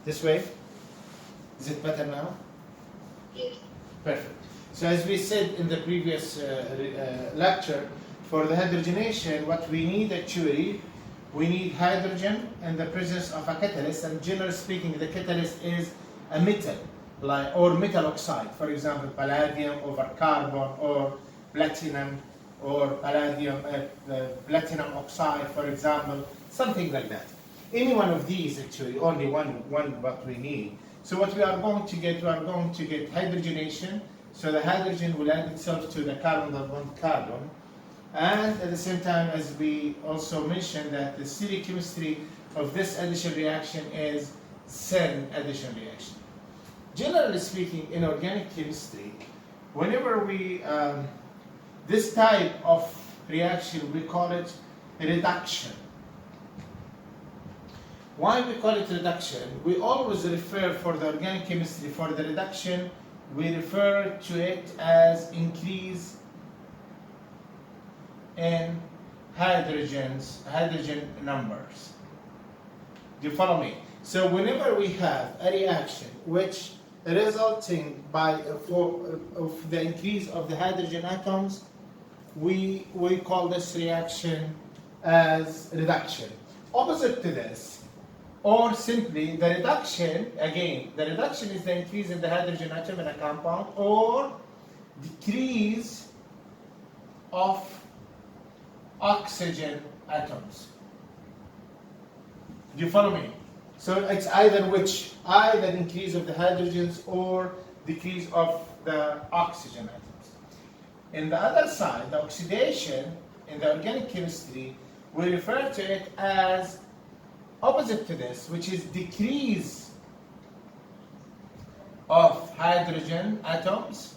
This way? Is it better now? Yes. Perfect. So as we said in the previous lecture, for the hydrogenation, what we need actually, we need hydrogen and the presence of a catalyst, and generally speaking, the catalyst is a metal, like, or metal oxide, for example, palladium over carbon, or platinum, or palladium, platinum oxide, for example, something like that. Any one of these actually, only one what we need. So what we are going to get, hydrogenation. So the hydrogen will add itself to the carbon bond carbon. And at the same time, as we also mentioned, that the stereochemistry of this addition reaction is Sen addition reaction. Generally speaking, in organic chemistry, whenever we, this type of reaction, we call it reduction. Why we call it reduction? We always refer, for the organic chemistry, for the reduction, we refer to it as increase in hydrogen numbers. Do you follow me? So whenever we have a reaction which resulting of the increase of the hydrogen atoms, we call this reaction as reduction. Opposite to this, or simply the reduction, again, the reduction is the increase in the hydrogen atom in a compound, or decrease of oxygen atoms. Do you follow me? So it's either increase of the hydrogens or decrease of the oxygen atoms. In the other side, the oxidation in the organic chemistry, we refer to it as opposite to this, which is decrease of hydrogen atoms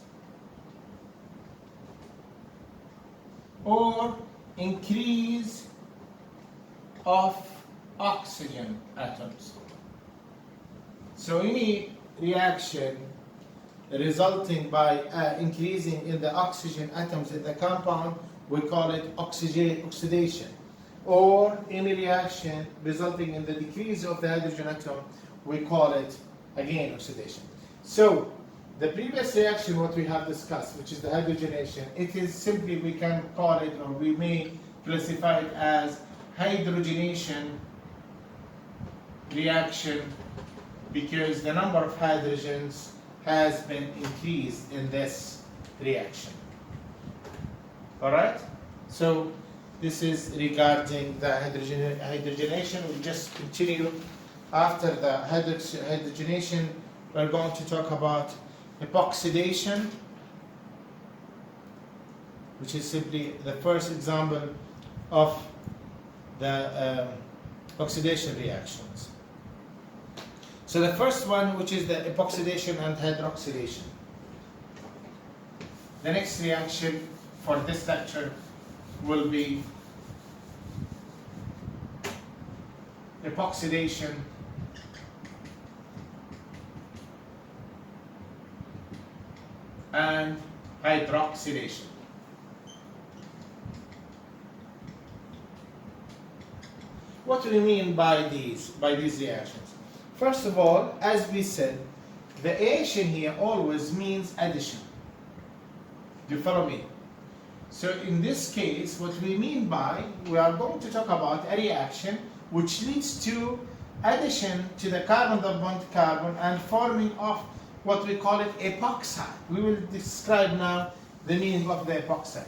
or increase of oxygen atoms. So any reaction resulting by increasing in the oxygen atoms in the compound, we call it oxidation. Or any reaction resulting in the decrease of the hydrogen atom, we call it, again, oxidation. So the previous reaction, what we have discussed, which is the hydrogenation, it is simply, we can call it, or we may classify it as hydrogenation reaction, because the number of hydrogens has been increased in this reaction. All right? So this is regarding the hydrogenation. We'll just continue. After the hydrogenation, we're going to talk about epoxidation, which is simply the first example of the oxidation reactions. So the first one, which is the epoxidation and hydroxylation. The next reaction for this lecture will be epoxidation and hydroxylation. What do we mean by these reactions? First of all, as we said, the addition here always means addition. Do you follow me? So in this case, what we mean by, we are going to talk about a reaction which leads to addition to the carbon bond carbon and forming of what we call it epoxide. We will describe now the meaning of the epoxide.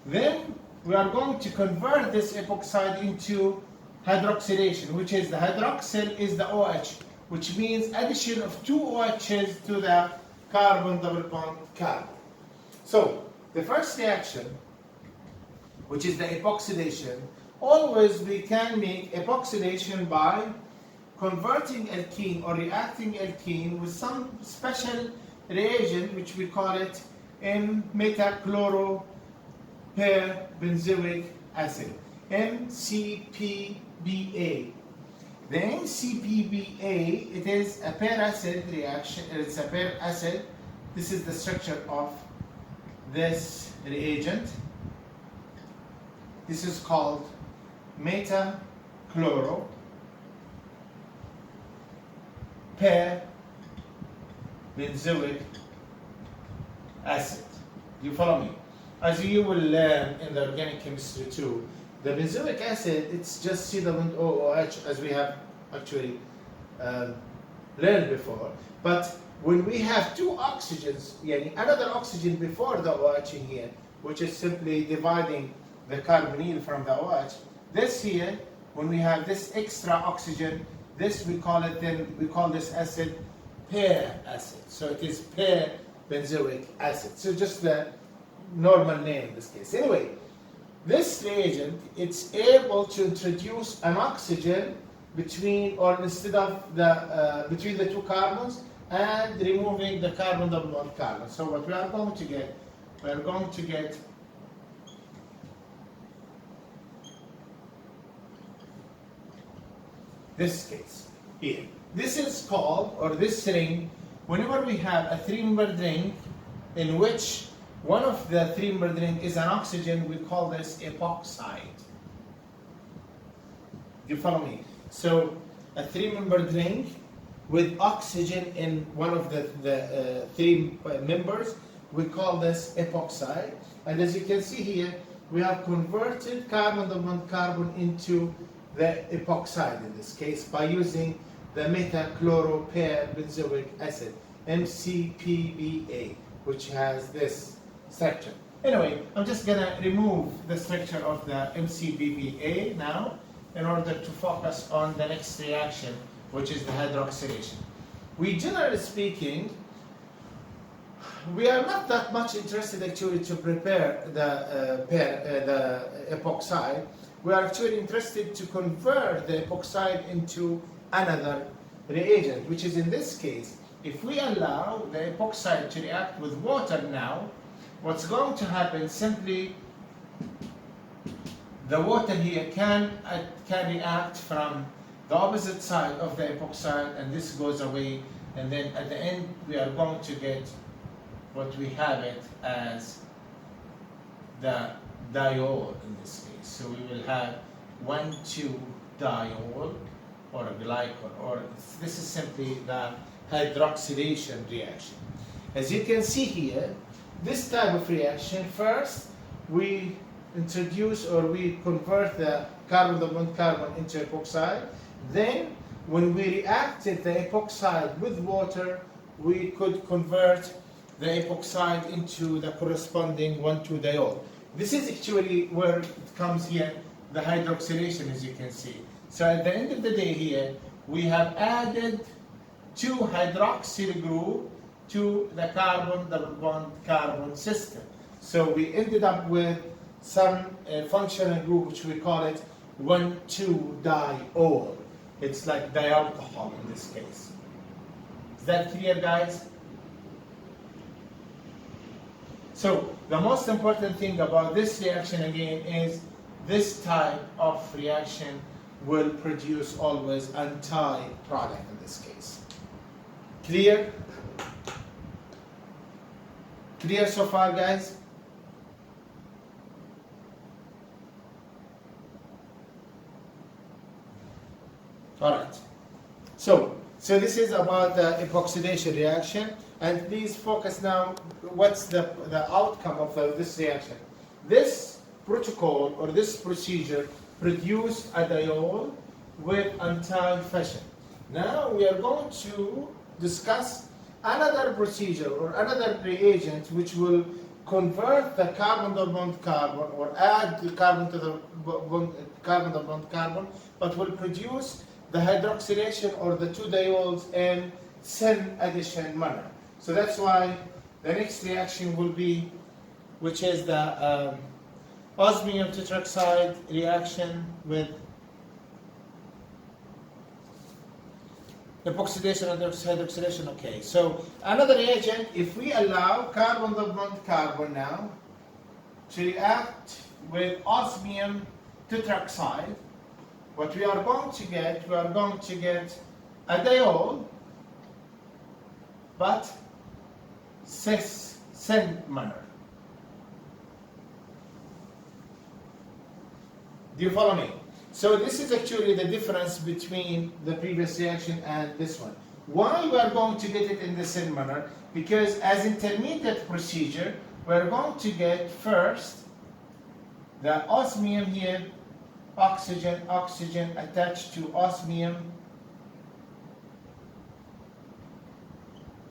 Then we are going to convert this epoxide into hydroxylation, which is the hydroxyl is the OH, which means addition of two OHs to the carbon double bond carbon. So the first reaction, which is the epoxidation, always we can make epoxidation by converting alkene or reacting alkene with some special reagent, which we call it metachloroperbenzoic acid, MCPBA. The MCPBA, it is a pair acid reaction, it's a pair acid. This is the structure of this reagent. This is called metachloroperbenzoic benzoic acid. Do you follow me? As you will learn in the organic chemistry too, the benzoic acid, it's just COOH, as we have actually learned before. But when we have two oxygens, another oxygen before the OH in here, which is simply dividing the carbonyl from the OH, this here, when we have this extra oxygen, this we call this acid pair acid. So it is pair benzoic acid. So just the normal name in this case. Anyway, this reagent, it's able to introduce an oxygen between the two carbons and removing the carbon double bond carbon. So what we are going to get, this case here. This is called, or this ring, whenever we have a three-membered ring in which one of the three-membered ring is an oxygen, we call this epoxide. Do you follow me? So a three-membered ring with oxygen in one of the three members, we call this epoxide. And as you can see here, we have converted carbon double bond carbon into the epoxide in this case by using the metachloropare benzoic acid, MCPBA, which has this structure. Anyway, I'm just going to remove the structure of the MCPBA now in order to focus on the next reaction, which is the hydroxylation. We, generally speaking, we are not that much interested actually to prepare the epoxide. We are actually interested to convert the epoxide into another reagent, which is in this case, if we allow the epoxide to react with water now, what's going to happen, simply the water here can react from the opposite side of the epoxide, and this goes away, and then at the end we are going to get what we have it as the diol in this case. So we will have 1,2-diol or a glycol, or this is simply the hydroxylation reaction. As you can see here, this type of reaction, first we introduce or we convert the carbon double bond carbon into epoxide. Then when we reacted the epoxide with water, we could convert the epoxide into the corresponding 1,2-diol. This is actually where it comes here, the hydroxylation, as you can see. So at the end of the day here, we have added 2 hydroxyl group to the carbon double bond carbon system. So we ended up with some functional group, which we call it 1,2-diol. It's like dialcohol in this case. Is that clear, guys? So the most important thing about this reaction again is this type of reaction will produce always anti-product in this case. Clear? Clear so far, guys? All right. So this is about the epoxidation reaction, and please focus now. What's the outcome of this reaction? This protocol or this procedure produced a diol with anti-fission. Now we are going to discuss another procedure or another reagent which will convert the carbon double bond carbon or add the carbon to the carbon double bond carbon, but will produce the hydroxylation or the 2-diols in syn addition manner. So that's why the next reaction will be, which is the osmium tetroxide reaction with epoxidation and hydroxylation. Okay, so another reagent, if we allow carbon double bond carbon now to react with osmium tetroxide, what we are going to get, a diol, but cis-syn manner. Do you follow me? So this is actually the difference between the previous reaction and this one. Why we are going to get it in the same manner? Because as intermediate procedure, we're going to get first the osmium here, oxygen, oxygen attached to osmium.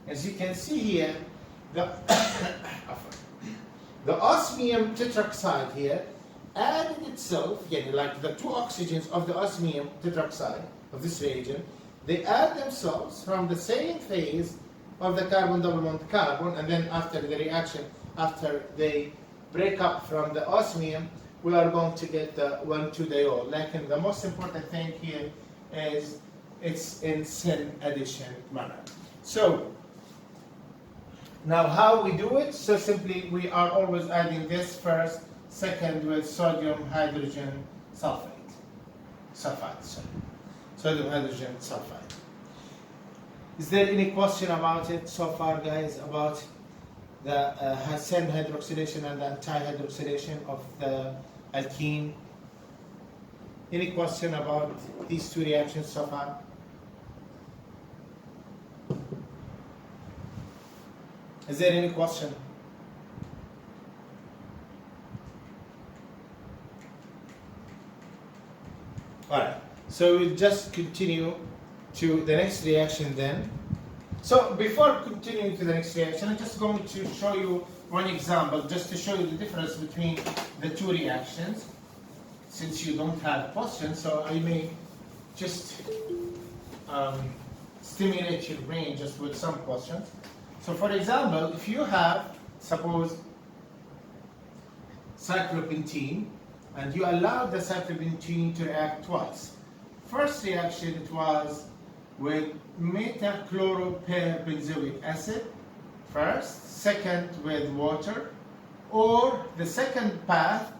As you can see here, the, the osmium tetroxide here added itself, again, like the two oxygens of the osmium tetroxide of this reagent, they add themselves from the same phase of the carbon double bond carbon, and then after the reaction, after they break up from the osmium, we are going to get the 1,2-diol. Like, the most important thing here is it's in syn addition manner. So now how we do it? So simply we are always adding this first, second with sodium hydrogen sulfate. Sodium hydrogen sulfide. Is there any question about it so far, guys, about the syn hydroxylation and the anti-hydroxylation of the alkene? Any question about these two reactions so far? Is there any question? All right. So we'll just continue to the next reaction then. So before continuing to the next reaction, I'm just going to show you one example, just to show you the difference between the two reactions. Since you don't have questions, so I may just stimulate your brain just with some questions. So for example, if you have, suppose, cyclopentene, and you allow the cyclopentene to react twice. First reaction, it was with metachloropyrbenzoic acid first, second with water, or the second path,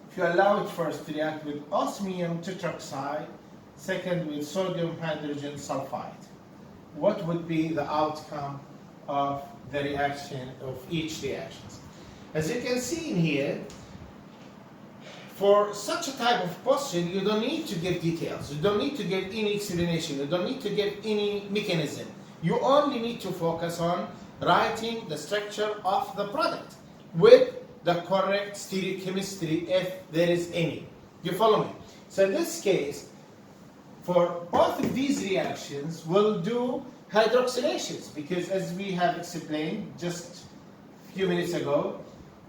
if you allow it first to react with osmium tetroxide, second with sodium hydrogen sulfide. What would be the outcome of the reaction of each reaction? As you can see in here, for such a type of question, you don't need to give details. You don't need to give any explanation. You don't need to give any mechanism. You only need to focus on writing the structure of the product with the correct stereochemistry, if there is any. You follow me? So in this case, for both of these reactions, we'll do hydroxylations, because as we have explained just a few minutes ago,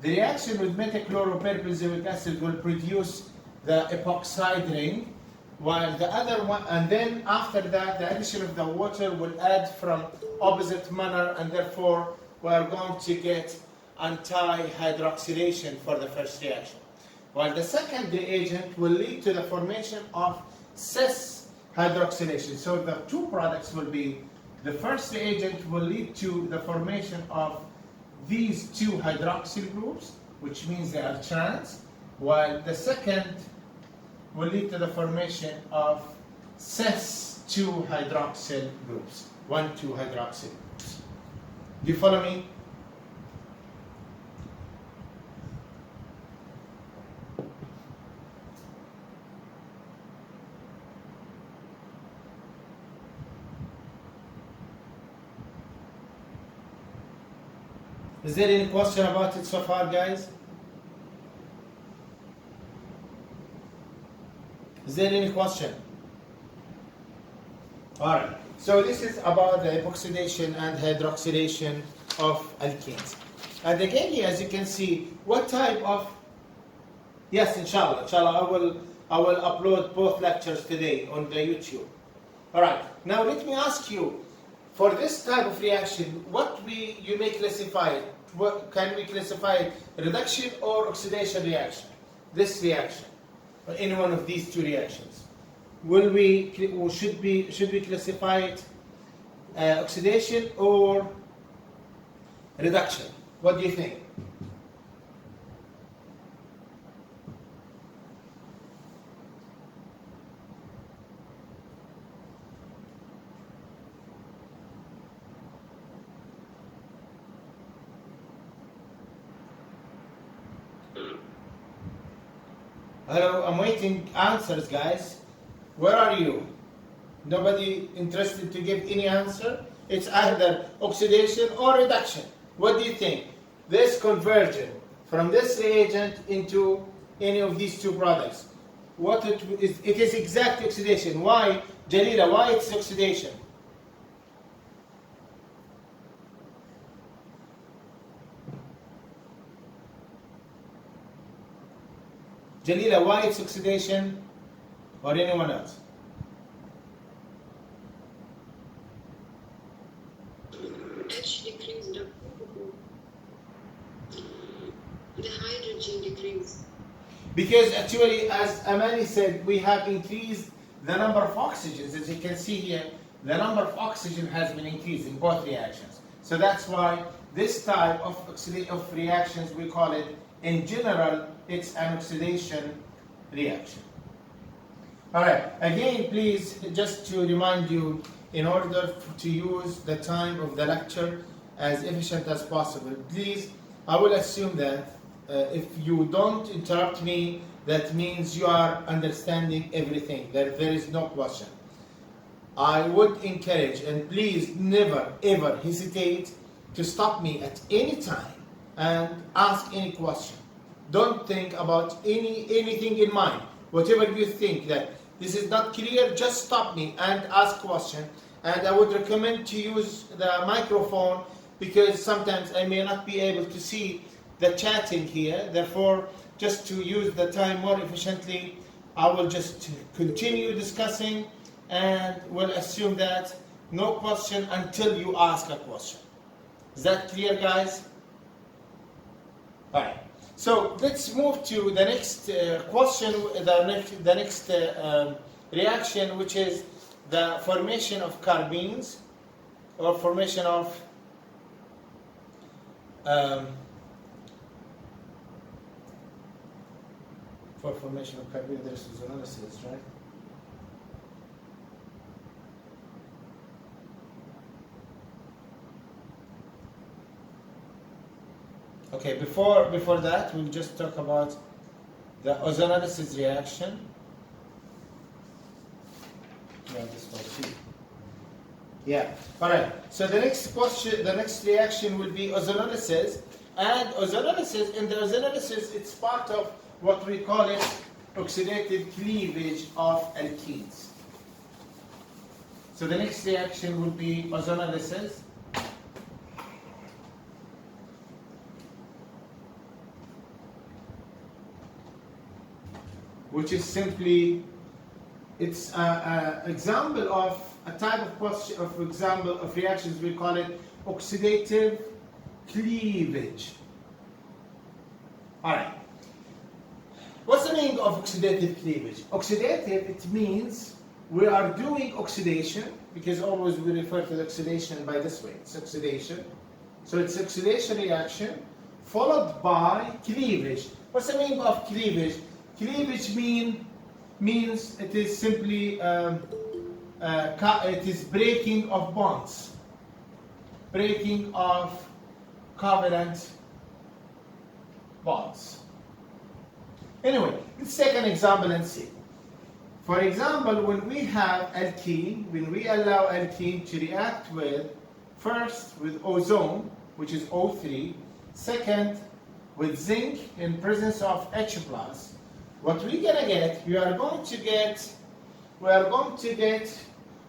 the reaction with metachloropyrbenzoic acid will produce the epoxide ring, while the other one, and then after that, the addition of the water will add from opposite manner, and therefore we are going to get anti-hydroxylation for the first reaction. While the second reagent will lead to the formation of cis hydroxylation. So the two products will be, the first reagent will lead to the formation of these two hydroxyl groups, which means they are trans, while the second will lead to the formation of cis 2 hydroxyl groups, 1,2 hydroxyl groups. Do you follow me? Is there any question about it so far, guys? Is there any question? All right. So this is about the epoxidation and hydroxylation of alkenes. And again, here, as you can see, what type of... Yes, inshallah. Inshallah, I will upload both lectures today on the YouTube. All right. Now let me ask you, for this type of reaction, you may classify it. What can we classify it? Reduction or oxidation reaction? This reaction, or any one of these two reactions. Should we classify it oxidation or reduction? What do you think? Hello, I'm waiting answers, guys. Where are you? Nobody interested to give any answer? It's either oxidation or reduction. What do you think? This conversion from this reagent into any of these two products, what it is exact oxidation. Why, Jalila, why it's oxidation? Jalila, why it's oxidation, or anyone else? H decreased. The hydrogen decreased. Because actually, as Amani said, we have increased the number of oxygens. As you can see here, the number of oxygen has been increased in both reactions. So that's why this type of reactions, we call it, in general, it's an oxidation reaction. All right, again, please, just to remind you, in order to use the time of the lecture as efficient as possible, please, I will assume that if you don't interrupt me, that means you are understanding everything, that there is no question. I would encourage, and please never ever hesitate to stop me at any time and ask any question. Don't think about anything in mind. Whatever you think that this is not clear, just stop me and ask question. And I would recommend to use the microphone, because sometimes I may not be able to see the chatting here. Therefore, just to use the time more efficiently, I will just continue discussing and will assume that no question until you ask a question. Is that clear, guys? All right. So let's move to the next question, the next reaction, which is the formation of carbenes, or formation of for formation of carbene, there's ozonolysis, right? Okay, before that, we'll just talk about the ozonolysis reaction. Yeah, this one too. Yeah. All right. So the next question, the next reaction will be ozonolysis, and ozonolysis. In the ozonolysis, it's part of what we call it oxidative cleavage of alkenes. So the next reaction will be ozonolysis. Which is simply, it's an example of a type of question, of example of reactions, we call it oxidative cleavage. All right. What's the meaning of oxidative cleavage? Oxidative, it means we are doing oxidation, because always we refer to the oxidation by this way. It's oxidation. So it's oxidation reaction followed by cleavage. What's the meaning of cleavage? Cleavage means it is simply it is breaking of bonds, breaking of covalent bonds. Anyway, let's take an example and see. For example, when we have alkene, when we allow alkene to react with, first with ozone, which is O3, second with zinc in presence of H+, what we're gonna get, we are going to get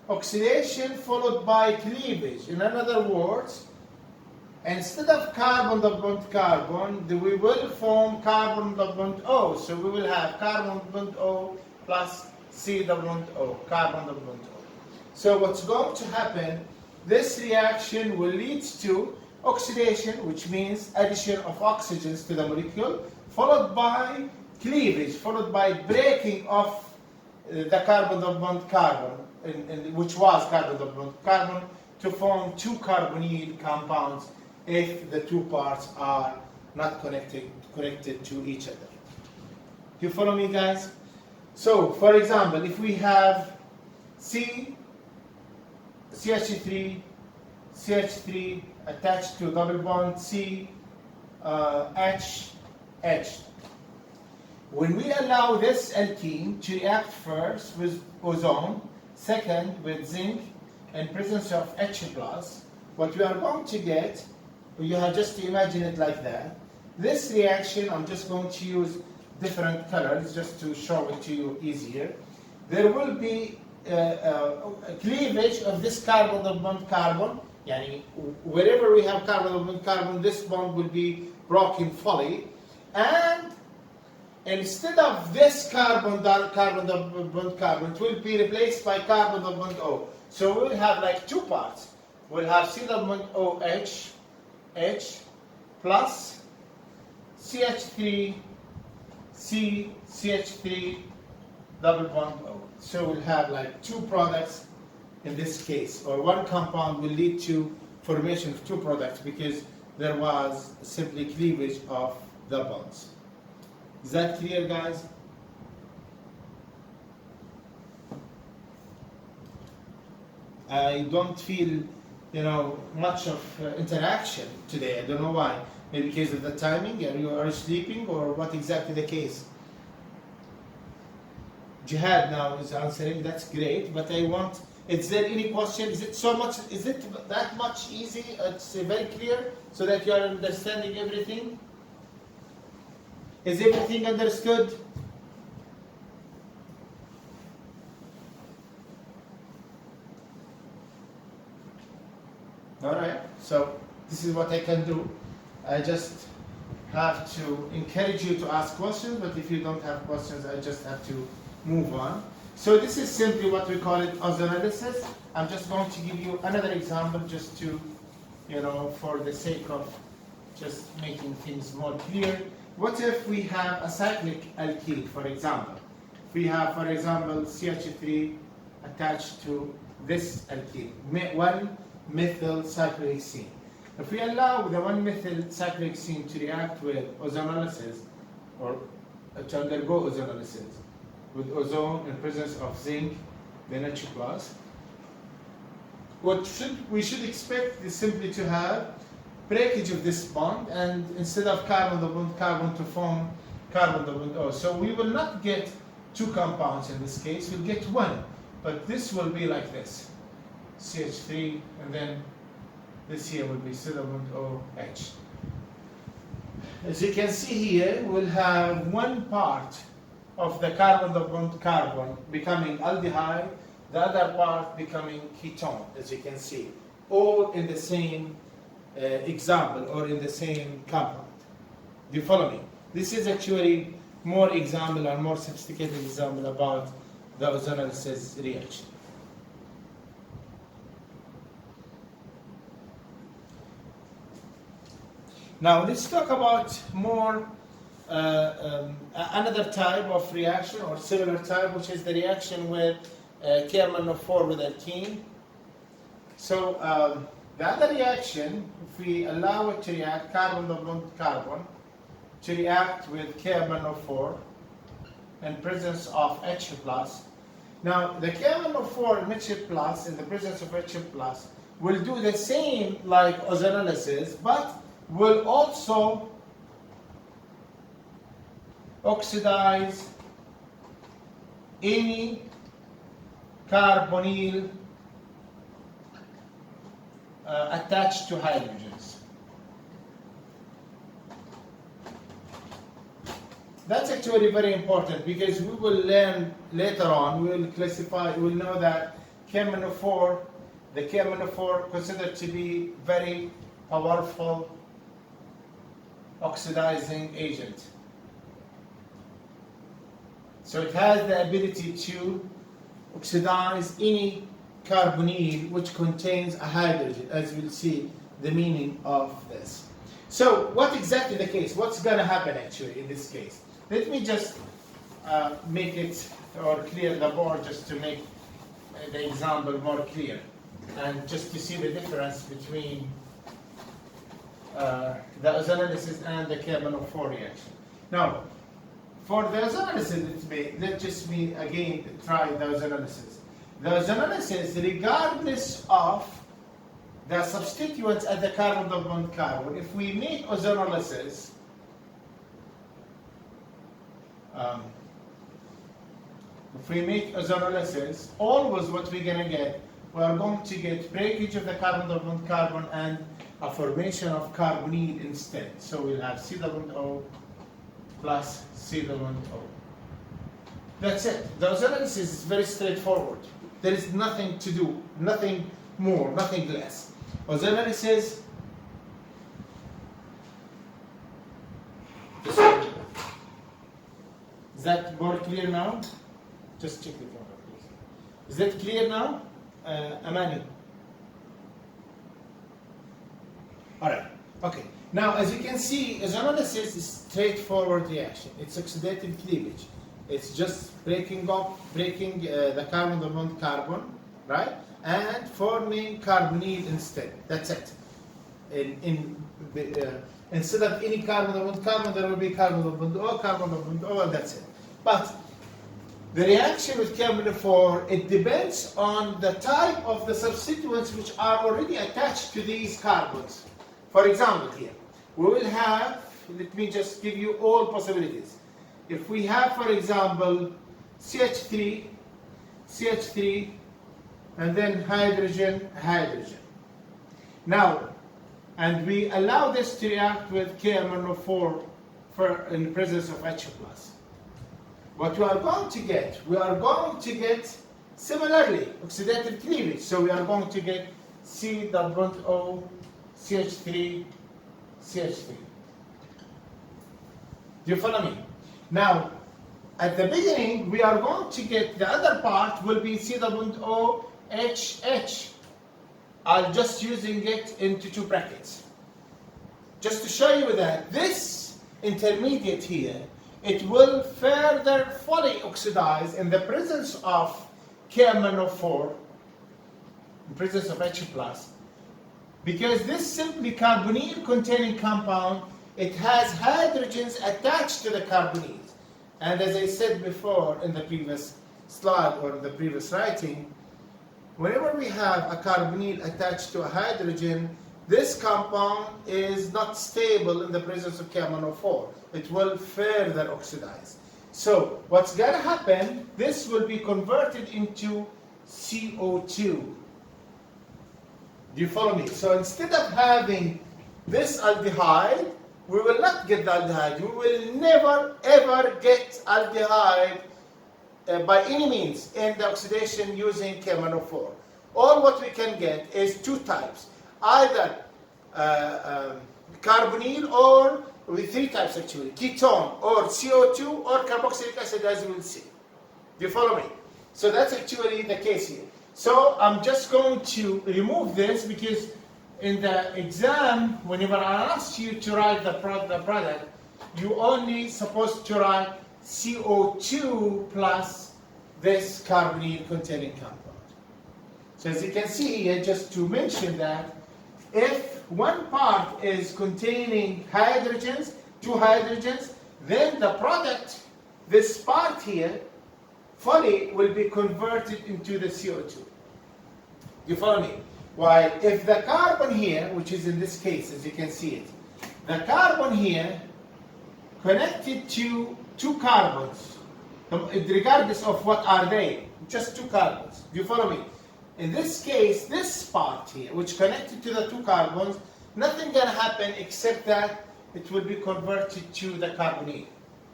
oxidation followed by cleavage. In other words, instead of carbon double bond carbon, we will form carbon double bond O. So we will have carbon double bond O plus C double bond O, carbon double bond O. So what's going to happen, this reaction will lead to oxidation, which means addition of oxygens to the molecule, followed by cleavage, followed by breaking of the carbon double bond carbon, which was carbon double bond carbon, to form two carbonyl compounds if the two parts are not connected to each other. You follow me, guys? So, for example, if we have CH3 attached to double bond C, H. When we allow this alkene to react first with ozone, second with zinc and presence of H+, what we are going to get, you have just to imagine it like that. This reaction, I'm just going to use different colors just to show it to you easier. There will be a cleavage of this carbon double bond carbon. Yani, wherever we have carbon double bond carbon, this bond will be broken fully. And instead of this carbon double bond carbon, it will be replaced by carbon double bond O. So we'll have like two parts. We'll have C double bond OH, H, plus CH3, C, CH3, double bond O. So we'll have like two products in this case, or one compound will lead to formation of two products because there was simply cleavage of the bonds. Is that clear, guys? I don't feel, much of interaction today. I don't know why. Maybe because of the timing, and you are sleeping, or what exactly the case? Jihad now is answering. That's great, but I want. Is there any question? Is it so much? Is it that much easy? It's very clear, so that you are understanding everything. Is everything understood? All right. So this is what I can do. I just have to encourage you to ask questions, but if you don't have questions, I just have to move on. So this is simply what we call it ozonolysis. I'm just going to give you another example just to, for the sake of just making things more clear. What if we have a cyclic alkene, for example? If we have, for example, CH3 attached to this alkene, 1-methylcyclohexene. If we allow the 1-methylcyclohexene to react with ozonolysis, or to undergo ozonolysis, with ozone in presence of zinc, then H+, we should expect is simply to have breakage of this bond, and instead of carbon double bond carbon to form carbon double bond O. So we will not get two compounds in this case, we'll get one. But this will be like this, CH3, and then this here will be C double bond OH. As you can see here, we'll have one part of the carbon double bond carbon becoming aldehyde, the other part becoming ketone, as you can see, all in the same example or in the same compound. Do you follow me? This is actually more example or more sophisticated example about the ozonolysis reaction. Now let's talk about more another type of reaction or similar type, which is the reaction with KMnO4 with alkene. So the other reaction, if we allow it to react, carbon double bond carbon, to react with KMnO4 in presence of H+. Now the KMnO4 and H+, in the presence of H+, will do the same like ozonolysis, but will also oxidize any carbonyl attached to hydrogens. That's actually very important because we will learn later on, we will classify, we will know that KMnO4, the KMnO4 considered to be very powerful oxidizing agent. So it has the ability to oxidize any carbonyl which contains a hydrogen, as we'll see the meaning of this. So what exactly the case? What's going to happen actually in this case? Let me just make it or clear the board just to make the example more clear and just to see the difference between the ozonolysis and the KMnO4 reaction. Now, for the ozonolysis, let's just again try the ozonolysis. The ozonolysis, regardless of the substituents at the carbon double bond carbon, if we make ozonolysis, if we make ozonolysis, always what we're going to get, we are going to get breakage of the carbon double bond carbon and a formation of carbonyl instead. So we'll have C double bond O plus C double bond O. That's it. The ozonolysis is very straightforward. There is nothing to do, nothing more, nothing less. Ozonolysis. Is that more clear now? Just check the camera, please. Is that clear now, Amani? All right. Okay. Now, as you can see, ozonolysis is straightforward reaction. It's oxidative cleavage. It's just breaking the carbon double bond carbon, right, and forming carbonyl instead. That's it. Instead of any carbon double bond carbon, there will be carbon double bond O, carbon double bond O, and that's it. But the reaction with KMnO4, it depends on the type of the substituents which are already attached to these carbons. For example, here, we will have, let me just give you all possibilities. If we have, for example, CH3, and then hydrogen. Now, and we allow this to react with KMnO4 in the presence of H+. What we are going to get, similarly oxidative cleavage. So we are going to get C double bond O, CH3. Do you follow me? Now, at the beginning, we are going to get the other part will be C double bond O, HH. I'm just using it into two brackets. Just to show you that this intermediate here, it will further fully oxidize in the presence of KMnO4, in presence of H+, because this simply carbonyl containing compound, it has hydrogens attached to the carbonyls. And as I said before in the previous slide or the previous writing, whenever we have a carbonyl attached to a hydrogen, this compound is not stable in the presence of KMnO4. It will further oxidize. So what's going to happen, this will be converted into CO2. Do you follow me? So instead of having this aldehyde, we will not get the aldehyde. We will never ever get aldehyde by any means in the oxidation using KMnO4. All what we can get is two types. Either carbonyl or with three types actually, ketone or CO2 or carboxylic acid, as you will see. Do you follow me? So that's actually the case here. So I'm just going to remove this because in the exam, whenever I ask you to write the product, you only supposed to write CO2 plus this carbonyl containing compound. So as you can see here, just to mention that, if one part is containing hydrogens, two hydrogens, then the product, this part here, fully will be converted into the CO2. You follow me? While if the carbon here, which is in this case, as you can see it, the carbon here connected to two carbons, regardless of what are they, just two carbons. Do you follow me? In this case, this part here, which connected to the two carbons, nothing can happen except that it will be converted to the carbonyl.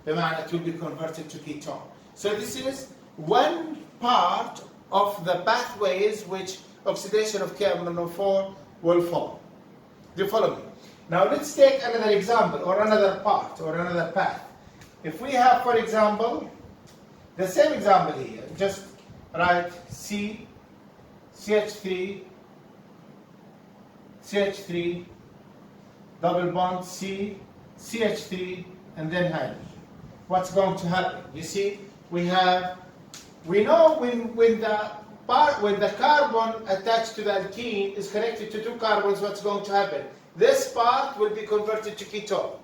It will be converted to ketone. So this is one part of the pathways which oxidation of KMnO4 will form. Do you follow me? Now let's take another example or another part or another path. If we have, for example, the same example here, just write CH3, double bond C, CH3, and then hydrogen. What's going to happen? You see, we know when the carbon attached to the alkene is connected to two carbons, what's going to happen? This part will be converted to ketone.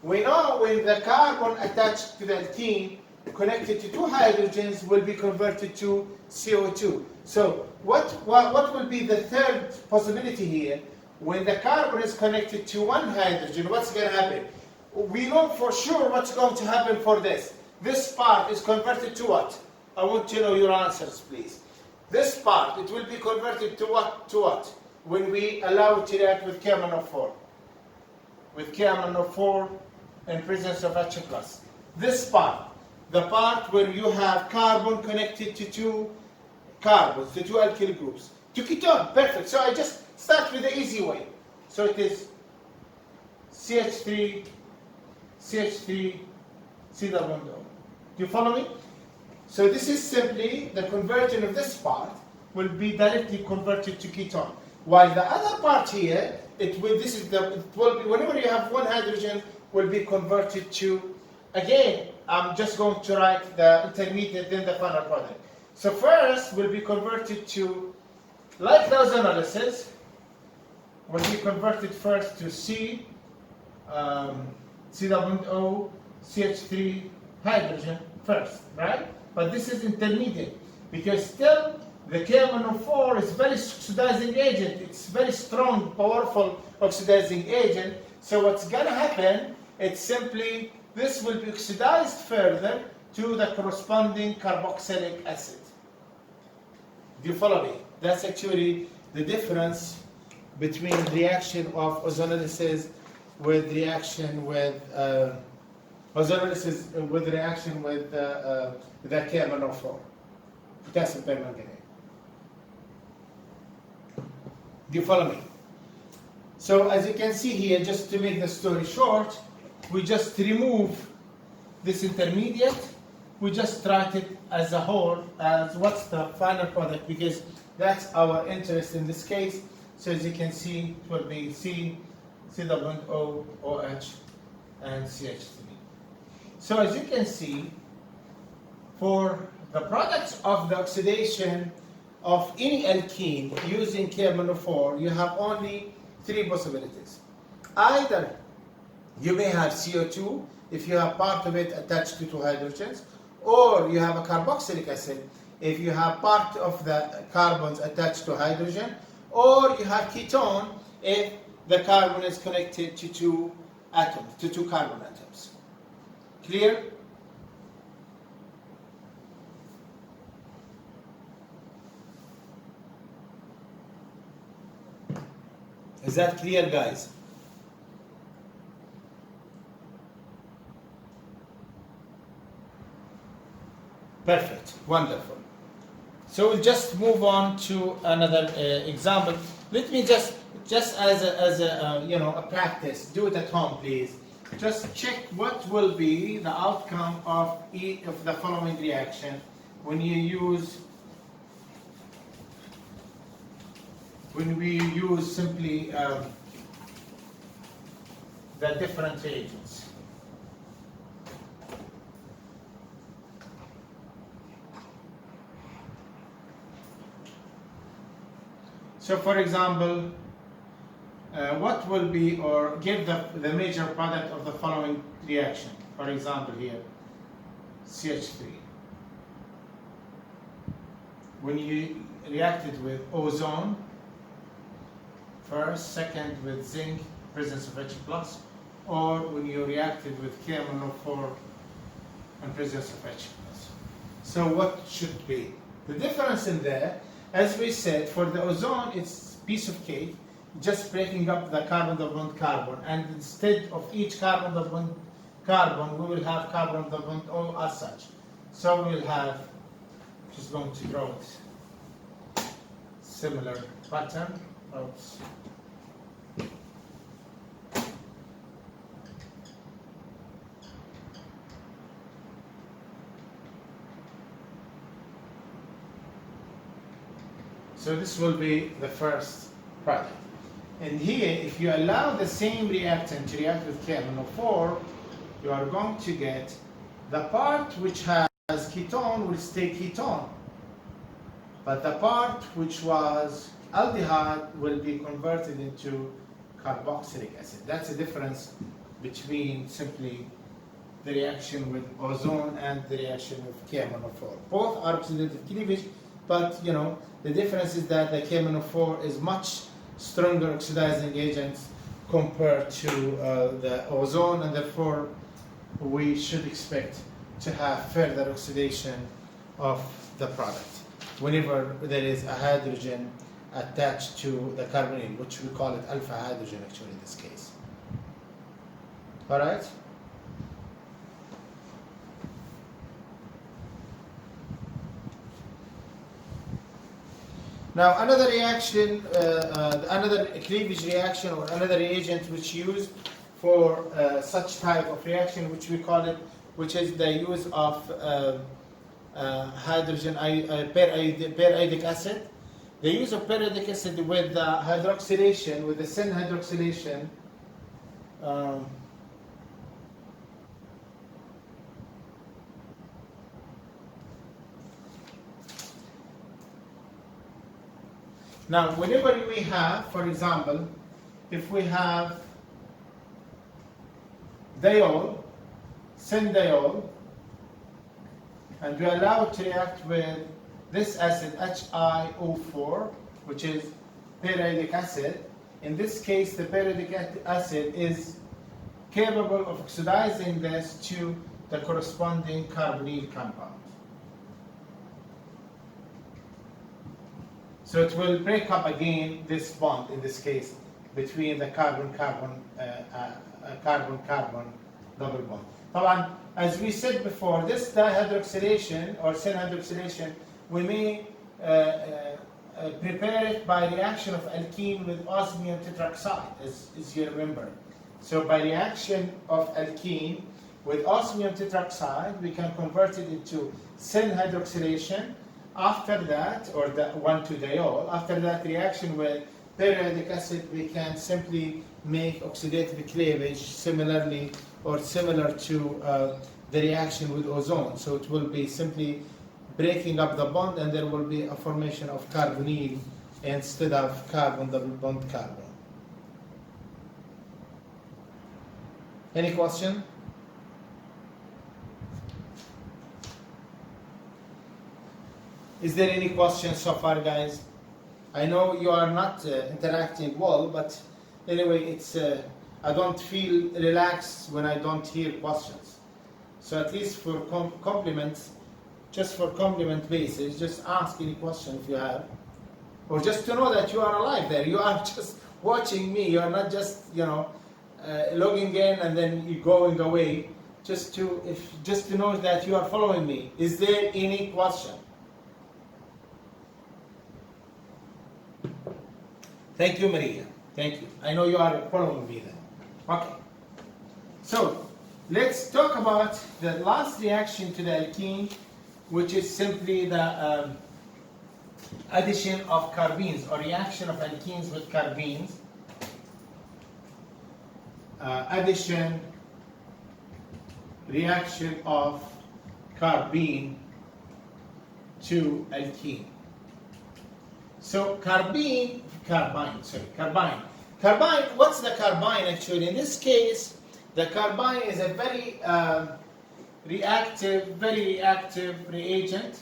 We know when the carbon attached to the alkene connected to two hydrogens will be converted to CO2. So what will be the third possibility here? When the carbon is connected to one hydrogen, what's going to happen? We know for sure what's going to happen for this. This part is converted to what? I want to know your answers, please. This part, it will be converted to what? To what? When we allow it to react with KMnO4. With KMnO4 in presence of H+. This part, the part where you have carbon connected to two carbons, to two alkyl groups. To ketone, perfect. So I just start with the easy way. So it is CH3, CH3, C double bond O. Do you follow me? So this is simply the conversion of this part will be directly converted to ketone. While the other part here, it will be whenever you have one hydrogen will be converted to, again, I'm just going to write the intermediate, then the final product. So first will be converted to, like the ozonolysis, will be converted first to C, C double bond O, CH3 hydrogen first, right? But this is intermediate because still the KMnO4 is very oxidizing agent. It's very strong, powerful oxidizing agent. So what's gonna happen? It's simply this will be oxidized further to the corresponding carboxylic acid. Do you follow me? That's actually the difference between reaction of ozonolysis with reaction with ozonolysis with reaction with the KMnO4, potassium permanganate. Do you follow me? So as you can see here, just to make the story short, we just remove this intermediate. We just write it as a whole as what's the final product because that's our interest in this case. So as you can see, it will be C, C double bond O, OH, and CH3. So as you can see, for the products of the oxidation of any alkene using KMnO4, you have only three possibilities. Either you may have CO2 if you have part of it attached to two hydrogens, or you have a carboxylic acid if you have part of the carbons attached to hydrogen, or you have ketone if the carbon is connected to two atoms, to two carbon atoms. Clear? Is that clear, guys? Perfect. Wonderful. So we'll just move on to another example. Let me just as a practice, do it at home, please. Just check what will be the outcome of each of the following reaction when we use simply the different reagents. So for example, what will be, or give the major product of the following reaction. For example here, CH3. When you reacted with ozone, first, second with zinc, presence of H+, or when you reacted with KMnO4 and presence of H+. So what should be? The difference in there, as we said, for the ozone, it's piece of cake, just breaking up the carbon double bond carbon, and instead of each carbon double bond carbon, we will have carbon double bond O as such. So we'll have, just going to draw it, similar pattern. Oops. So this will be the first product. And here, if you allow the same reactant to react with KMnO4, you are going to get the part which has ketone will stay ketone. But the part which was aldehyde will be converted into carboxylic acid. That's the difference between simply the reaction with ozone and the reaction with KMnO4. Both are oxidative cleavage, but the difference is that the KMnO4 is much stronger oxidizing agents compared to the ozone, and therefore we should expect to have further oxidation of the product whenever there is a hydrogen attached to the carbonyl, which we call it alpha hydrogen actually in this case. All right? Now another reaction, another cleavage reaction or another reagent which used for such type of reaction, which we call it, which is the use of hydrogen periodic acid. The use of periodic acid with the hydroxylation, with the syn hydroxylation, now whenever we have, for example, if we have diol, syn-diol, and we allow it to react with this acid HiO4, which is periodic acid. In this case, the periodic acid is capable of oxidizing this to the corresponding carbonyl compound. So it will break up again this bond, in this case, between the carbon-carbon double bond. طبعا, as we said before, this dihydroxylation or syn hydroxylation, we may prepare it by reaction of alkene with osmium tetroxide, as you remember. So by reaction of alkene with osmium tetroxide, we can convert it into syn hydroxylation. After that, or the 1,2-diol, after that reaction with periodic acid, we can simply make oxidative cleavage similarly or similar to the reaction with ozone. So it will be simply breaking up the bond, and there will be a formation of carbonyl instead of carbon double bond carbon. Any question? Is there any questions so far, guys? I know you are not interacting well, but anyway, it's I don't feel relaxed when I don't hear questions. So at least for compliments, just for compliment basis, just ask any question if you have, or just to know that you are alive there. You are just watching me. You are not just logging in and then you going away. Just to know that you are following me. Is there any question? Thank you, Maria. Thank you. I know you are following me then. Okay. So let's talk about the last reaction to the alkene, which is simply the addition of carbenes, or reaction of alkenes with carbenes. Reaction of carbene to alkene. So carbine, what's the carbine actually? In this case, the carbine is a very reactive reagent.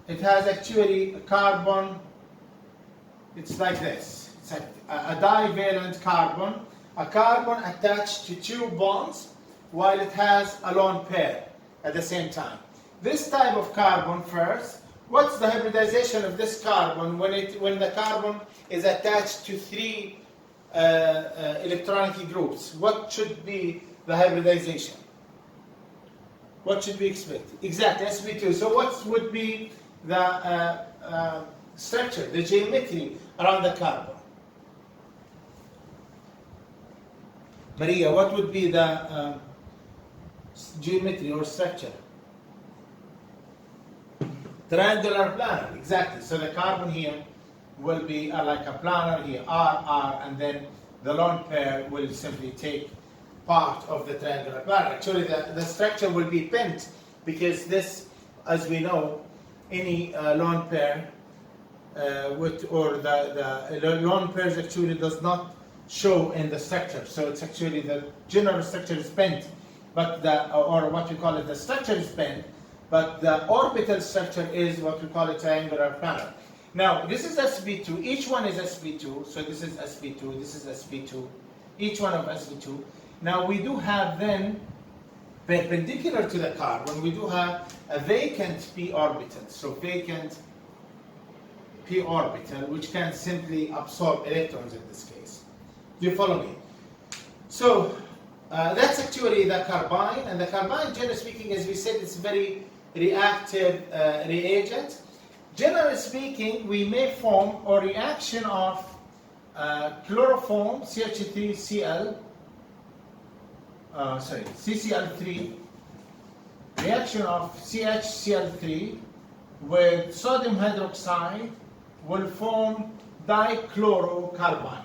It has actually a carbon, it's like this. It's a divalent carbon, a carbon attached to two bonds while it has a lone pair at the same time. This type of carbon first, what's the hybridization of this carbon when the carbon is attached to three electronic groups? What should be the hybridization? What should we expect? Exactly, sp2. So what would be the structure, the geometry around the carbon? Maria, what would be the geometry or structure? Triangular planar, exactly. So the carbon here will be like a planar here, R, and then the lone pair will simply take part of the triangular planar. Actually, the structure will be pent because this, as we know, any lone pair the lone pairs actually does not show in the structure. So it's actually the general structure is pent, but or what we call it, the structure is pent, but the orbital structure is what we call a triangular planar. Now, this is sp2. Each one is sp2. So this is sp2. This is sp2. Each one of sp2. Now we do have then perpendicular to the carbon, we do have a vacant p orbital. So vacant p orbital, which can simply absorb electrons in this case. Do you follow me? So that's actually the carbine, and the carbine, generally speaking, as we said, it's a very reactive reagent. Generally speaking, we may form a reaction of chloroform CH3Cl, CCl3, reaction of CHCl3 with sodium hydroxide will form dichlorocarbene.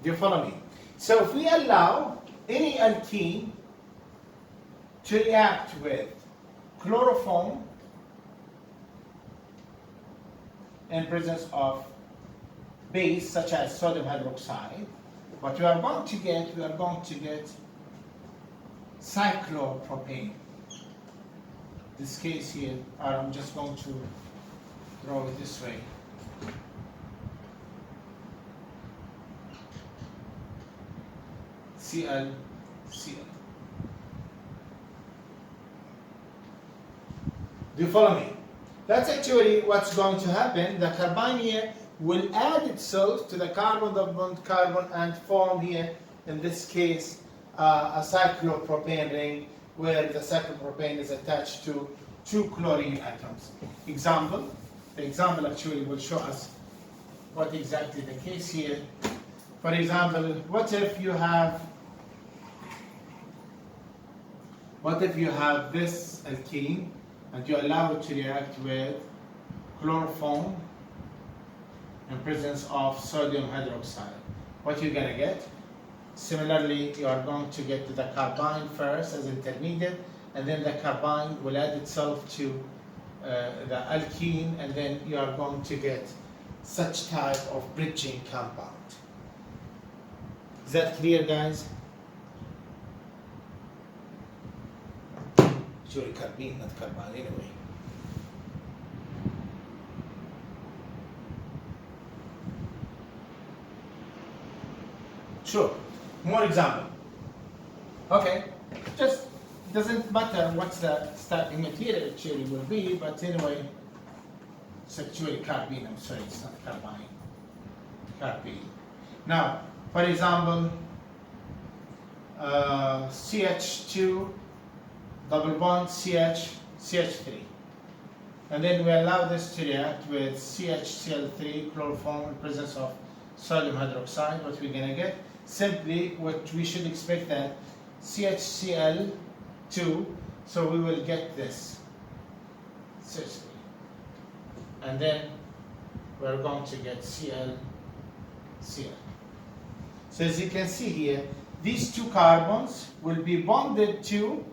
Do you follow me? So if we allow any alkene to react with chloroform in presence of base such as sodium hydroxide, what we are going to get cyclopropane. This case here, I'm just going to draw it this way. Cl. Do you follow me? That's actually what's going to happen. The carbine here will add itself to the carbon double carbon and form here, in this case, a cyclopropane ring where the cyclopropane is attached to two chlorine atoms. The example actually will show us what exactly the case here. For example, what if you have this alkene and you allow it to react with chloroform in presence of sodium hydroxide? What you're going to get? Similarly, you are going to get the carbine first as intermediate, and then the carbine will add itself to the alkene, and then you are going to get such type of bridging compound. Is that clear, guys? Actually, carbene, not carbine, anyway. Sure. More example. Okay. Just doesn't matter what the starting material actually will be, but anyway, it's actually carbene. I'm sorry, it's not carbine. Carbene. Now, for example, CH2 double bond CH3, and then we allow this to react with CHCl3 chloroform in presence of sodium hydroxide. What we're going to get? Simply what we should expect, that CHCl2, so we will get this CH3, and then we're going to get Cl. So as you can see here, these two carbons will be bonded to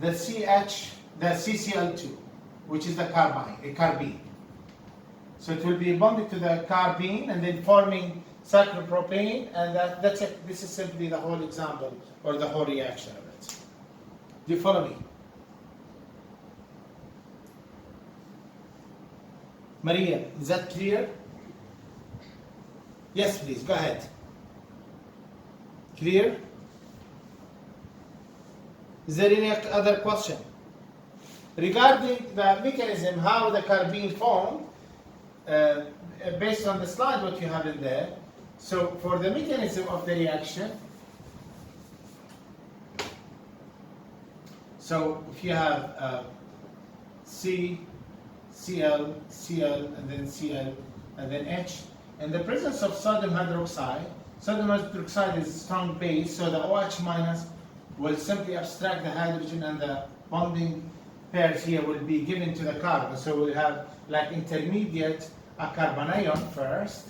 the CCl2, which is the carbene. So it will be bonded to the carbene and then forming cyclopropane, and that's it. This is simply the whole example or the whole reaction of it. Do you follow me? Maria, is that clear? Yes, please, go ahead. Clear? Is there any other question? Regarding the mechanism, how the carbene formed, based on the slide what you have in there, so for the mechanism of the reaction, so if you have C, Cl, and then Cl, and then H, in the presence of sodium hydroxide is a strong base, so the OH minus will simply abstract the hydrogen, and the bonding pairs here will be given to the carbon. So we'll have like intermediate a carbanion first,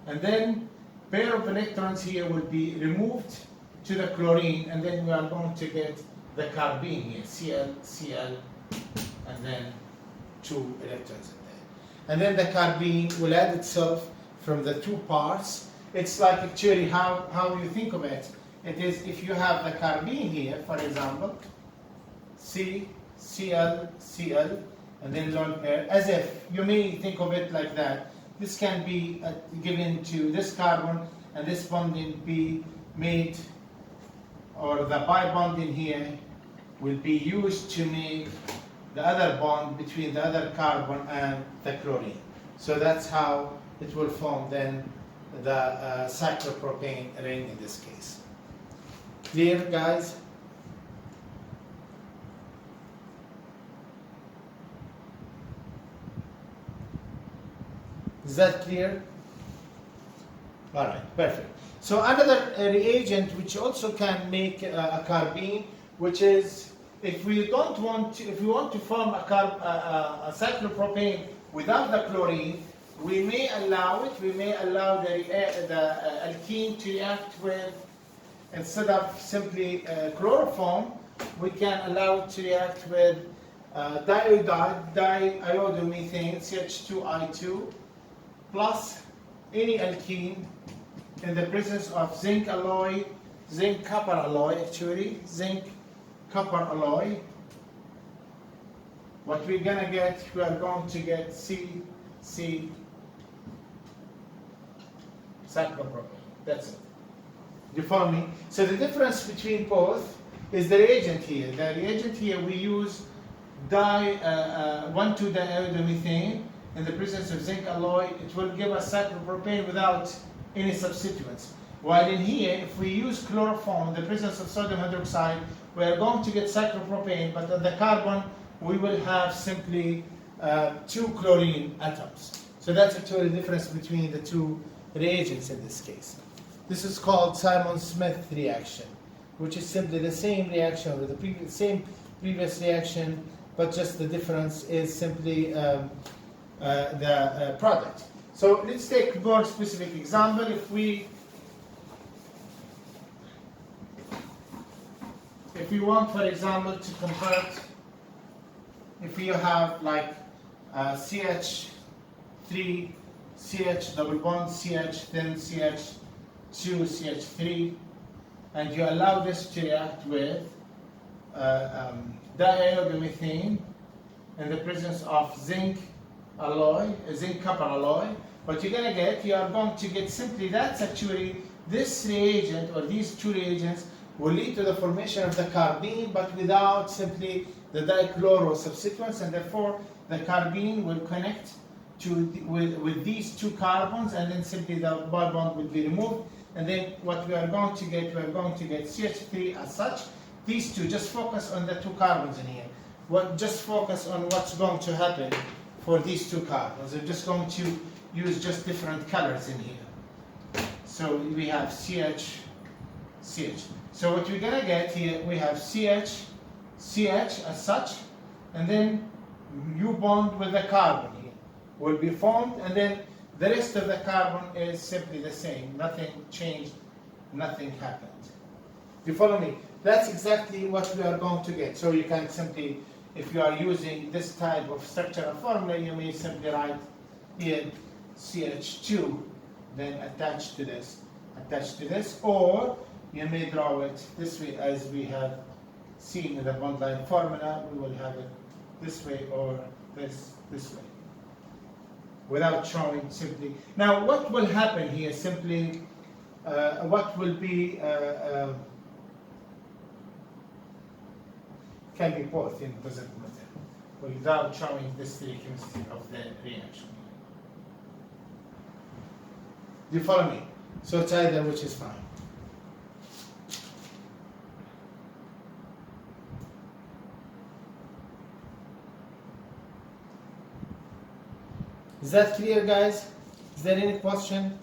and then pair of electrons here will be removed to the chlorine, and then we are going to get the carbene here, Cl, and then 2 electrons in there. And then the carbene will add itself from the 2 parts. It's like actually how you think of it. It is, if you have the carbene here, for example, Cl, and then lone pair, as if you may think of it like that. this can be given to this carbon, and this bonding be made, or the pi bonding here will be used to make the other bond between the other carbon and the chlorine. So that's how it will form then the cyclopropane ring in this case. Clear, guys? Is that clear? All right, perfect. So another reagent which also can make a carbene, which is if we want to form a cyclopropane without the chlorine, we may allow it. We may allow the alkene to react with, instead of simply chloroform, we can allow it to react with diiodomethane CH2I2 plus any alkene in the presence of zinc copper alloy actually, zinc copper alloy. What we're gonna get, we are going to get C cyclopropane. That's it. Do you follow me? So the difference between both is the reagent here. The reagent here we use 1,2-diiodomethane in the presence of zinc alloy. It will give us cyclopropane without any substituents. While in here, if we use chloroform in the presence of sodium hydroxide, we are going to get cyclopropane, but on the carbon we will have simply 2 chlorine atoms. So that's actually the difference between the two reagents in this case. This is called Simon-Smith reaction, which is simply the same reaction or the same previous reaction, but just the difference is simply the product. So let's take a more specific example. If we want, for example, to convert, if you have like CH3, CH double bond, CH, then CH2, CH3, and you allow this to react with diiodomethane in the presence of zinc copper alloy, what you're going to get simply, that's actually this reagent or these two reagents will lead to the formation of the carbene, but without simply the dichloro substituents, and therefore the carbene will connect with these two carbons, and then simply the pi bond will be removed, and then what we are going to get CH3 as such. These two, just focus on the two carbons in here. Just focus on what's going to happen for these two carbons. I'm just going to use just different colors in here. So we have CH. So what we're gonna get here, we have CH as such, and then U bond with the carbon here will be formed, and then the rest of the carbon is simply the same. Nothing changed, nothing happened. Do you follow me? That's exactly what we are going to get. So you can simply, if you are using this type of structural formula, you may simply write here CH2, then attach to this, or you may draw it this way as we have seen in the bond line formula. We will have it this way or this way, without showing simply. Now what will happen here simply, what will be, can be both, it doesn't matter, without showing this chemistry of the reaction. Do you follow me? So it's either, which is fine. Is that clear, guys? Is there any question?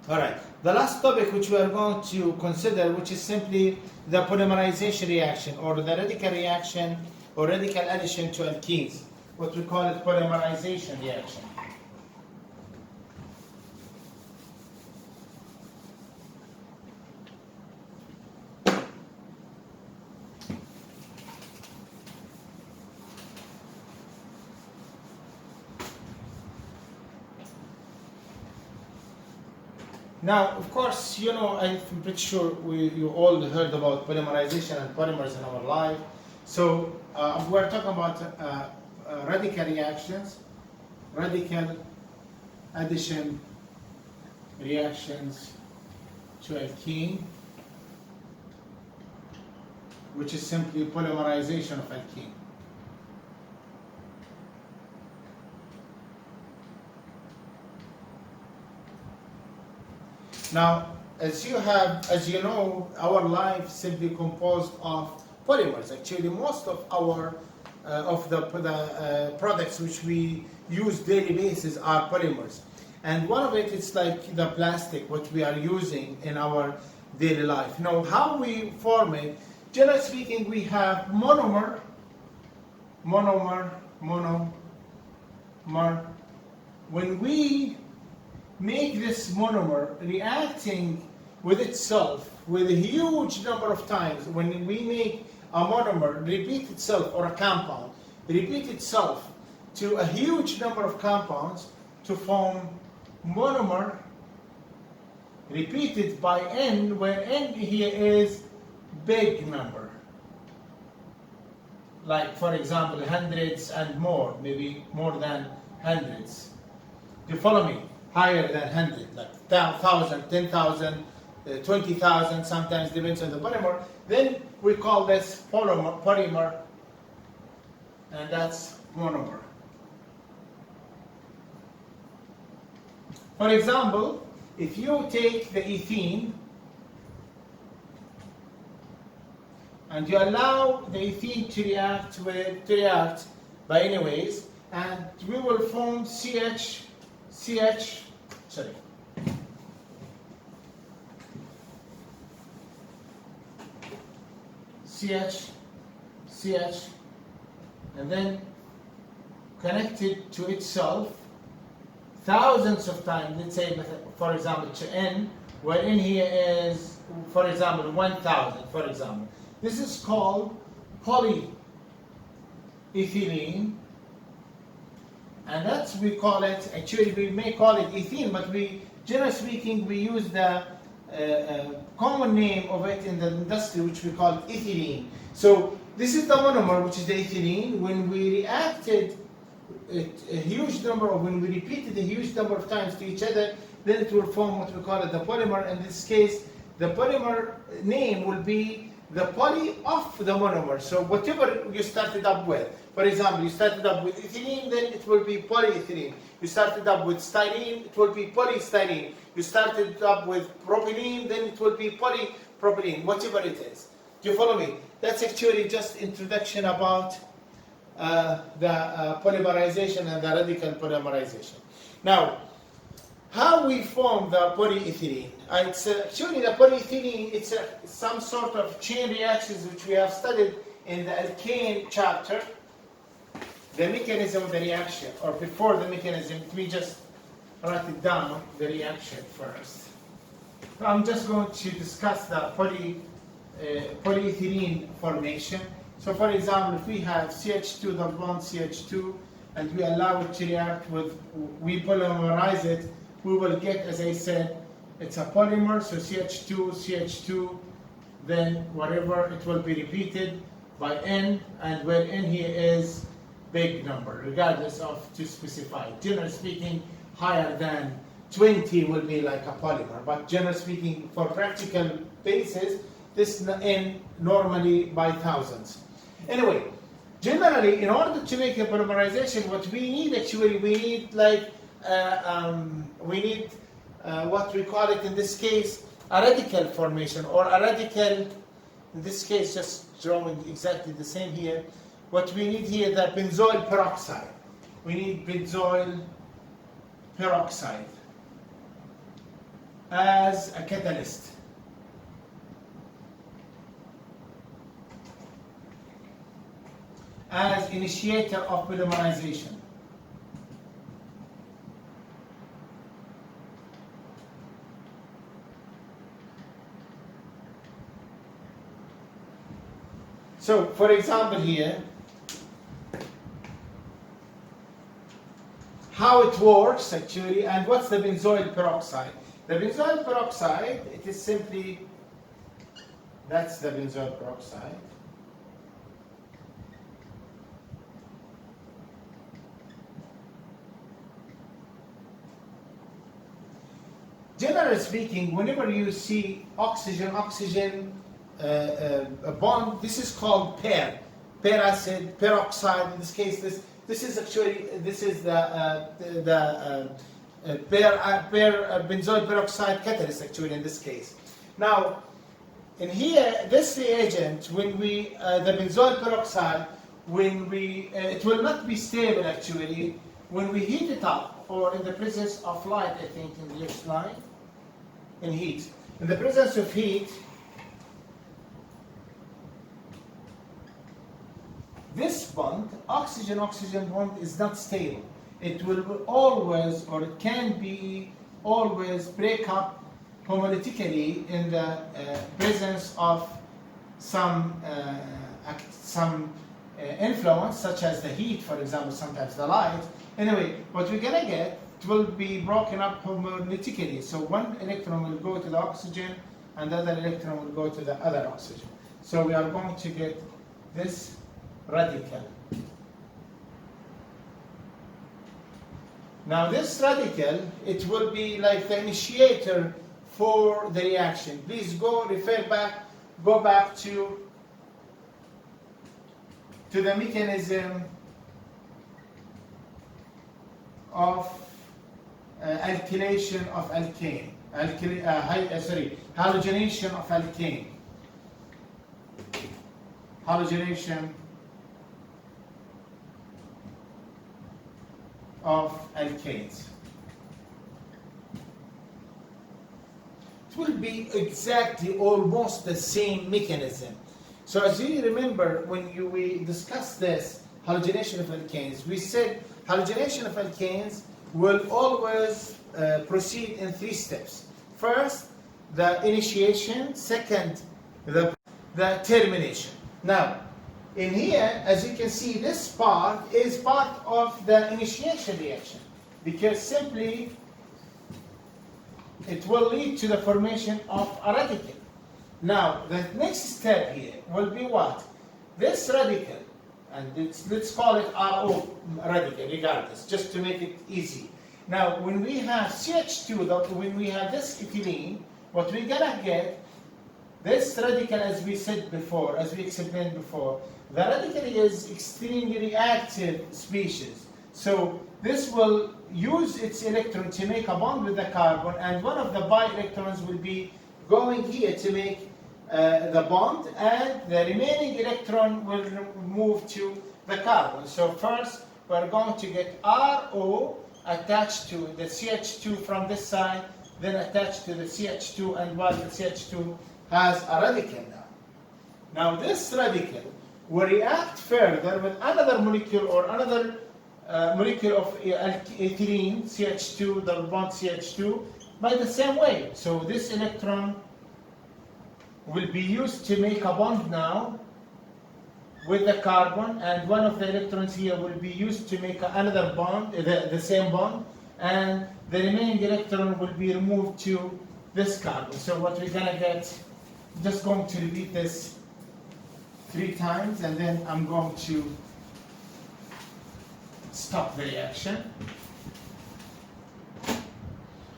All right. The last topic which we are going to consider, which is simply the polymerization reaction, or the radical reaction or radical addition to alkenes. What we call it polymerization reaction. Now, of course, you know, I'm pretty sure you all heard about polymerization and polymers in our life. So we're talking about radical reactions, radical addition reactions to alkene, which is simply polymerization of alkene. Now, as you know, our life is simply composed of polymers. Actually, most of our products which we use daily basis are polymers, and one of it is like the plastic what we are using in our daily life. Now, how we form it? Generally speaking, we have monomer. When we make this monomer reacting with itself with a huge number of times, when we make a monomer repeat itself, or a compound repeat itself to a huge number of compounds to form monomer repeated by n, where n here is big number, like for example hundreds and more, maybe more than hundreds. Do you follow me? Higher than 100, like 1,000, 10,000, 20,000, sometimes depends on the polymer. Then we call this polymer, and that's monomer. For example, if you take the ethene and you allow the ethene to react by any ways, and we will form CH, and then connected to itself thousands of times. Let's say, for example, to N, where N here is, for example, 1,000, for example. This is called polyethylene, and that's, we call it, actually we may call it ethene, but we, generally speaking, we use the common name of it in the industry, which we call ethylene. So this is the monomer, which is the ethylene. When we reacted when we repeated a huge number of times to each other, then it will form what we call it the polymer. In this case, the polymer name will be the poly of the monomer. So whatever you started up with, for example, you started up with ethylene, then it will be polyethylene. You started up with styrene, it will be polystyrene. You started up with propylene, then it will be polypropylene, whatever it is. Do you follow me? That's actually just introduction about the polymerization and the radical polymerization. Now, how we form the polyethylene? It's actually the polyethylene. It's some sort of chain reactions which we have studied in the Alkene chapter. The mechanism of the reaction, or before the mechanism, we just write it down, the reaction first. I'm just going to discuss the polyethylene formation. So for example, if we have CH2 double bond CH2, and we allow it to react with, we polymerize it, we will get, as I said, it's a polymer, so CH2, then whatever, it will be repeated by N, and where N here is big number, regardless of to specify. Generally speaking, higher than 20 will be like a polymer, but generally speaking, for practical basis, this N normally by thousands. Anyway, generally, in order to make a polymerization, what we need actually, we need like, what we call it in this case, a radical formation, or a radical, in this case, just drawing exactly the same here. What we need here, the benzoyl peroxide. We need benzoyl peroxide as a catalyst. As initiator of polymerization. So, for example here, how it works actually, and what's the benzoyl peroxide? The benzoyl peroxide, it is simply, that's the benzoyl peroxide. Generally speaking, whenever you see oxygen bond, this is called pair acid, peroxide. In this case, this is actually the pair benzoyl peroxide catalyst. Actually, in this case, now in here, this reagent, when we the benzoyl peroxide, when we it will not be stable actually when we heat it up, or in the presence of light. I think in the next line. In heat. In the presence of heat, this bond, oxygen-oxygen bond, is not stable. It will always, or it can be always, break up homolytically in the presence of some influence, such as the heat, for example, sometimes the light. Anyway, what we're gonna get, it will be broken up homolytically. So one electron will go to the oxygen and the other electron will go to the other oxygen. So we are going to get this radical. Now this radical, it will be like the initiator for the reaction. Please go back to the mechanism of alkylation of alkane, halogenation of alkane, halogenation of alkanes. It will be exactly almost the same mechanism. So as you remember, when we discussed this halogenation of alkanes, we said halogenation of alkanes will always proceed in 3 steps. First, the initiation. Second, the termination. Now, in here, as you can see, this part is part of the initiation reaction, because simply it will lead to the formation of a radical. Now, the next step here will be what? This radical, and let's call it RO radical, regardless, just to make it easy. Now, when we have CH2, when we have this ethylene, what we're gonna get, this radical, as we said before, as we explained before, the radical is extremely reactive species. So this will use its electron to make a bond with the carbon, and one of the pi electrons will be going here to make the bond, and the remaining electron will move to the carbon. So first, we're going to get RO attached to the CH2 from this side, then attached to the CH2, and while the CH2 has a radical now. Now this radical will react further with another molecule, or another molecule of ethylene, CH2, double bond CH2, by the same way. So this electron will be used to make a bond now with the carbon, and one of the electrons here will be used to make another bond, the same bond, and the remaining electron will be removed to this carbon. So what we're gonna get, I'm just going to repeat this 3 times, and then I'm going to stop the reaction.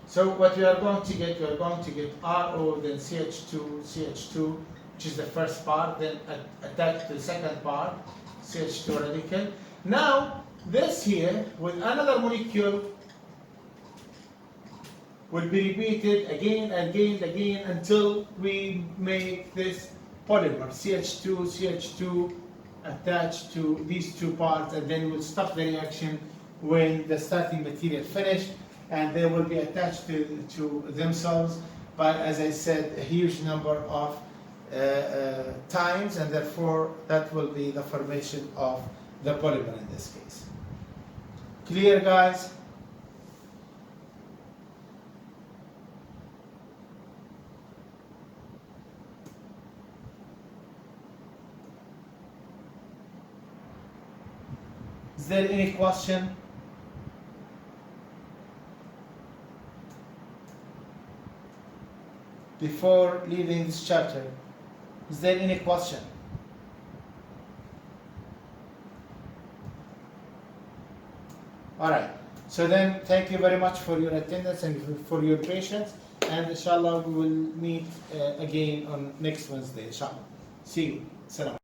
So what we are going to get, we are going to get RO, then CH2, which is the first part, then attached to the second part, CH2 radical. Now, this here, with another molecule, will be repeated again, until we make this polymer, CH2 attached to these 2 parts, and then we'll stop the reaction when the starting material finished, and they will be attached to themselves by, as I said, a huge number of times, and therefore that will be the formation of the polymer in this case. Clear, guys? Is there any question? before leaving this chapter? Is there any question? Alright, so then thank you very much for your attendance and for your patience, and inshallah we will meet again on next Wednesday, inshallah. See you. Salam.